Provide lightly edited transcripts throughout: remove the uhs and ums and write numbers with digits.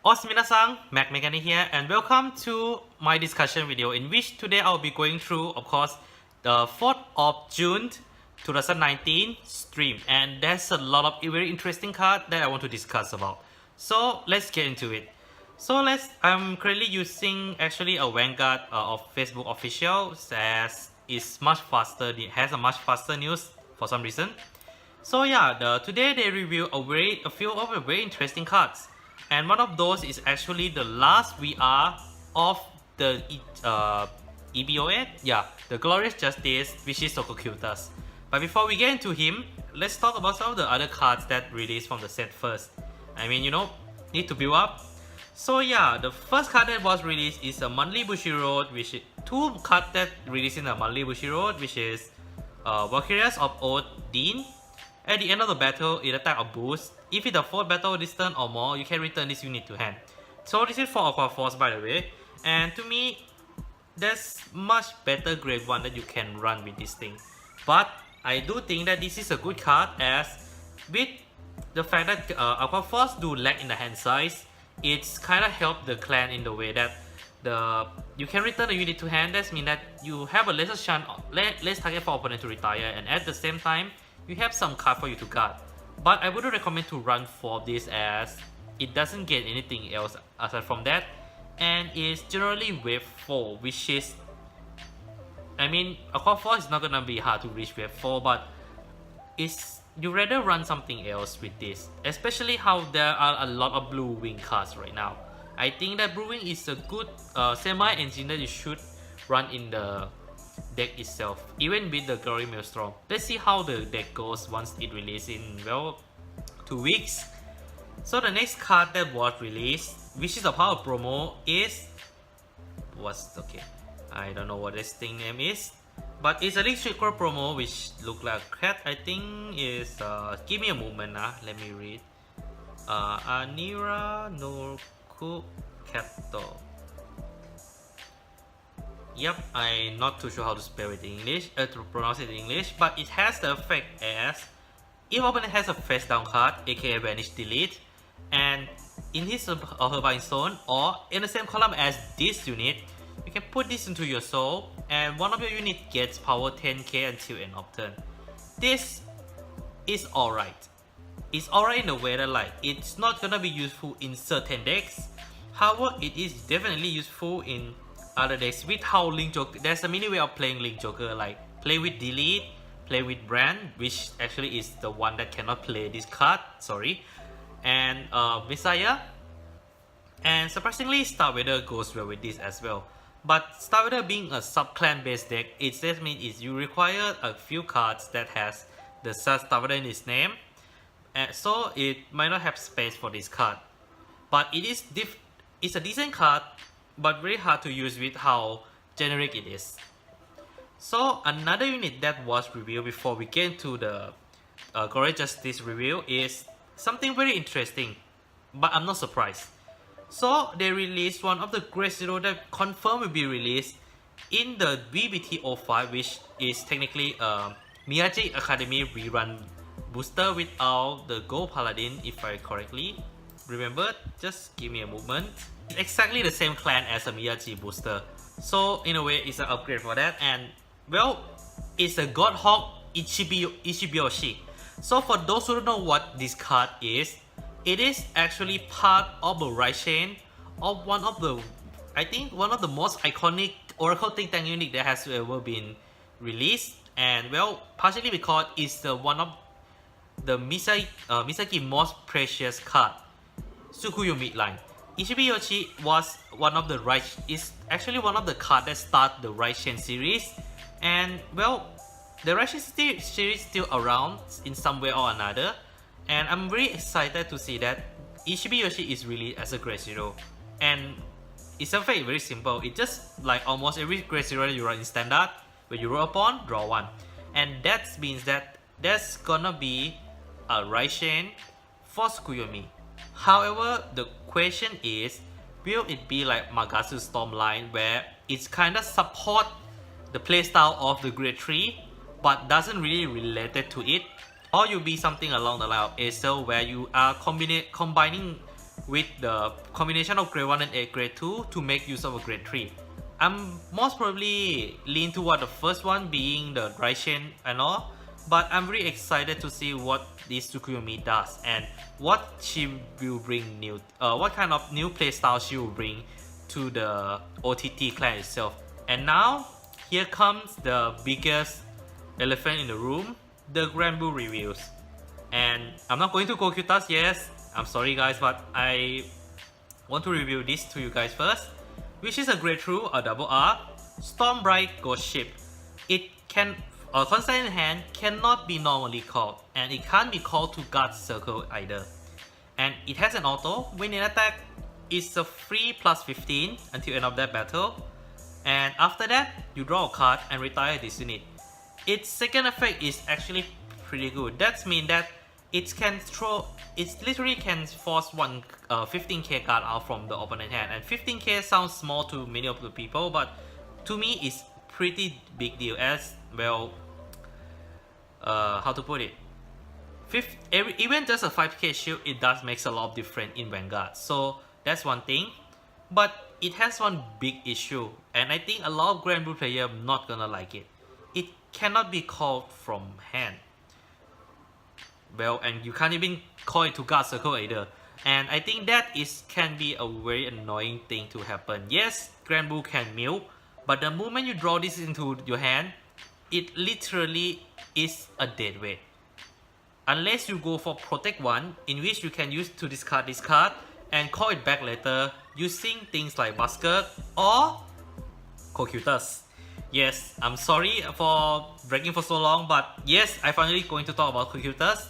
Minasan, Mac Mechanic here, and welcome to my discussion video in which today I'll be going through, of course, the 4th of June 2019 stream, and there's a lot of very interesting cards that I want to discuss about. So let's get into it. I'm currently using actually a Vanguard of Facebook official, as is much faster. It has a much faster news for some reason. So yeah, today they review a few of the very interesting cards. And one of those is actually the last VR of the EB08. Yeah, the Glorious Justice, which is Cocytus. But before we get into him, let's talk about some of the other cards that released from the set first. I mean, need to build up. So yeah, the first card that was released is a monthly Bushiroad, which is two cards that released in the monthly Bushiroad, which is Valkyrias of Odin. At the end of the battle, it attack or boost. If it's a 4th battle distance or more, you can return this unit to hand. So this is for Aqua Force, by the way. And to me, there's much better grade 1 that you can run with this thing. But I do think that this is a good card, as with the fact that Aqua Force do lack in the hand size, it's kind of helped the clan in the way that you can return the unit to hand. That means that you have a lesser chance, less target for opponent to retire, and at the same time, you have some card for you to guard. But I wouldn't recommend to run 4 of this, as it doesn't get anything else aside from that, and it's generally wave 4, which is, I mean, Aqua Force is not gonna be hard to reach wave 4, but you rather run something else with this, especially how there are a lot of blue wing cards right now. I think that blue wing is a good semi-engine that you should run in the deck itself, even with the Glory Maelstrom. Let's see how the deck goes once it releases in, well, 2 weeks. So the next card that was released, which is a power promo, is I don't know what this thing name is, but it's a Electric Core promo which look like cat. I think is give me a moment, let me read. Anira Norku Capital. Yep, I'm not too sure how to spell it in English, to pronounce it in English, but it has the effect as if opponent has a face down card, aka Vanish Delete, and in his or her bind zone or in the same column as this unit, you can put this into your soul, and one of your unit gets power 10k until end of turn. This is alright. It's alright in the way that like it's not gonna be useful in certain decks. However, it is definitely useful in other decks with how Link Joker. There's a mini way of playing Link Joker, like play with Delete, play with Brand, which actually is the one that cannot play this card, sorry, and Messiah. And surprisingly, Star Vader goes well with this as well. But Star Vader being a sub-clan based deck, it just means you require a few cards that has the Star Vader in its name, and so it might not have space for this card. But it's a decent card, but very hard to use with how generic it is. So another unit that was revealed before we get into the Glorious Justice review is something very interesting, but I'm not surprised. So they released one of the Great Zero that confirmed will be released in the VBT05, which is technically a Miyagi Academy rerun booster without the Gold Paladin, if I correctly remember. Just give me a moment. It's exactly the same clan as a Miyagi booster, so in a way it's an upgrade for that. And well, it's a Godhawk Ichibiyoshi. So for those who don't know what this card is, it is actually part of the right chain of one of the most iconic Oracle Think Tank unit that has ever been released. And well, partially because it's one of the Misaki most precious card, Tsukuyomi line. Ichibiyoshi was one of the is actually one of the cards that start the right chain series, and well, the right chain series still around in some way or another, and I'm very excited to see that Ichibiyoshi is released as a Grade Zero. And it's in fact very simple. It's just like almost every Grade Zero you run in standard, when you roll upon, draw one, and that means that there's gonna be a right chain for Tsukuyomi. However, the question is, will it be like Magasu's Stormline, where it's kind of support the playstyle of the Grade 3 but doesn't really related to it, or you'll be something along the line of Acer, where you are combining with the combination of grade 1 and grade 2 to make use of a grade 3. I'm most probably lean toward the first one, being the dry chain and all, but I'm really excited to see what this Tsukuyomi does and what she will bring new, what kind of new playstyle she will bring to the OTT clan itself. And now, here comes the biggest elephant in the room, the Grand Blue reviews. And I'm not going to Cocytus, yes, I'm sorry guys, but I want to review this to you guys first, which is a grade 2, a double R, Stormbright Ghost Ship. It can, constant in hand, cannot be normally called, and it can't be called to guard circle either. And it has an auto, when in attack, it's a free plus 15 until end of that battle. And after that, you draw a card and retire this unit. Its second effect is actually pretty good. That means that it can throw, it literally can force one 15k card out from the opponent hand. And 15k sounds small to many of the people, but to me it's pretty big deal as well. How to put it? Even just a 5k shield, it does makes a lot of difference in Vanguard. So that's one thing. But it has one big issue, and I think a lot of Grand Blue players not gonna like it. It cannot be called from hand. Well, and you can't even call it to guard circle either. And I think that can be a very annoying thing to happen. Yes, Grand Blue can mill, but the moment you draw this into your hand, it literally is a dead weight. Unless you go for Protect 1, in which you can use to discard this card and call it back later using things like Busker or Cocytus. Yes, I'm sorry for dragging for so long, but yes, I finally going to talk about Cocytus.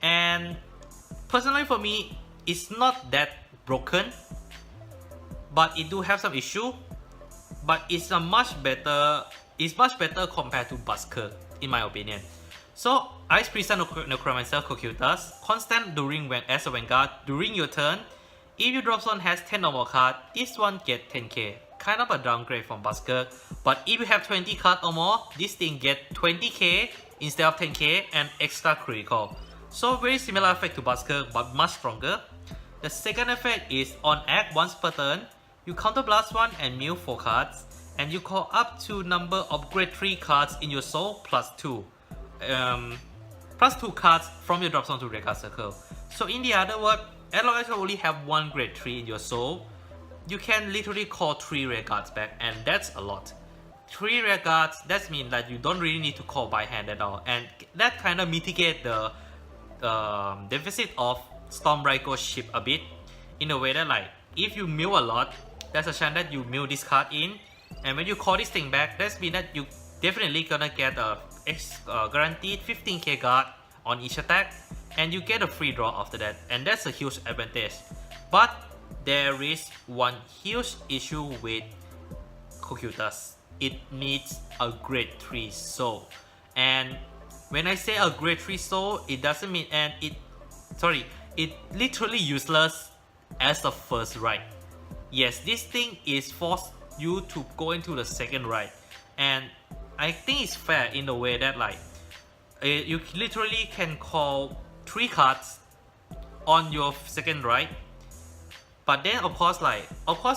And personally for me, it's not that broken, but it do have some issue. But it's much better compared to Busker, in my opinion. So Ice Priest Necromancer Cocytus, constant during as a Vanguard during your turn. If your drop zone has 10 or more cards, this one get 10k. Kind of a downgrade from Busker. But if you have 20 cards or more, this thing get 20k instead of 10k and extra critical. So very similar effect to Busker, but much stronger. The second effect is on act once per turn, you counterblast one and mill 4 cards, and you call up to number of grade 3 cards in your soul plus 2. Plus 2 cards from your drop zone to Red Card Circle. So in the other word, as long as you only have one grade 3 in your soul, you can literally call 3 rare cards back, and that's a lot. 3 rare cards, that means that you don't really need to call by hand at all, and that kind of mitigate the deficit of Stormbright Ghost Ship a bit, in a way that like, if you mill a lot, there's a chance that you mill this card in, and when you call this thing back, that means that you definitely gonna get a guaranteed 15k guard on each attack, and you get a free draw after that, and that's a huge advantage. But there is one huge issue with Cocytus. It needs a grade 3 soul, and when I say a grade 3 soul, it doesn't mean, and it literally useless as the first ride. Yes, this thing is forced you to go into the second ride, and I think it's fair in the way that like you literally can call 3 cards on your second ride. But then of course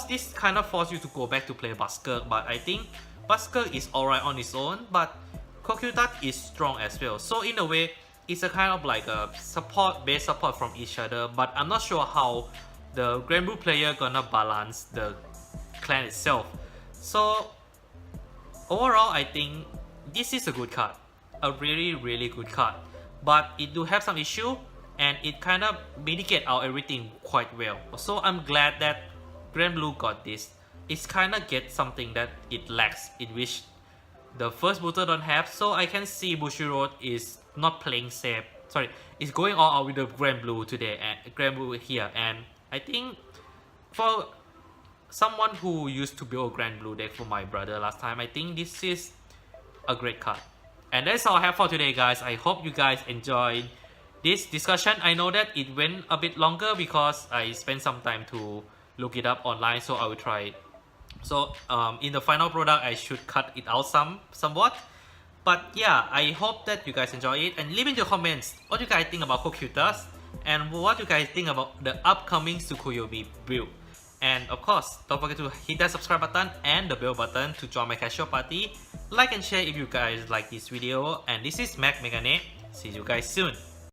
this kind of forces you to go back to play Busker, but I think Busker is alright on its own, but Cocytus is strong as well. So in a way, it's a kind of like a base support from each other, but I'm not sure how the Grand Blue player gonna balance the clan itself. So overall, I think this is a good card, a really good card, but it do have some issue, and it kind of mitigate out everything quite well. So I'm glad that Grand Blue got this. It's kind of get something that it lacks, in which the first booster don't have. So I can see Bushiroad is not playing safe. Sorry, it's going all out with the Grand Blue today, and Grand Blue here. And I think for someone who used to build a Grand Blue deck for my brother last time, I think this is a great card. And that's all I have for today, guys. I hope you guys enjoyed this discussion. I know that it went a bit longer because I spent some time to look it up online, so I will try it. So in the final product, I should cut it out somewhat. But yeah, I hope that you guys enjoy it, and leave in your comments what you guys think about Cocytus. and what you guys think about the upcoming Tsukuyomi build. And of course, don't forget to hit that subscribe button and the bell button to join my casual party. Like and share if you guys like this video. And this is Mac Megane. See you guys soon.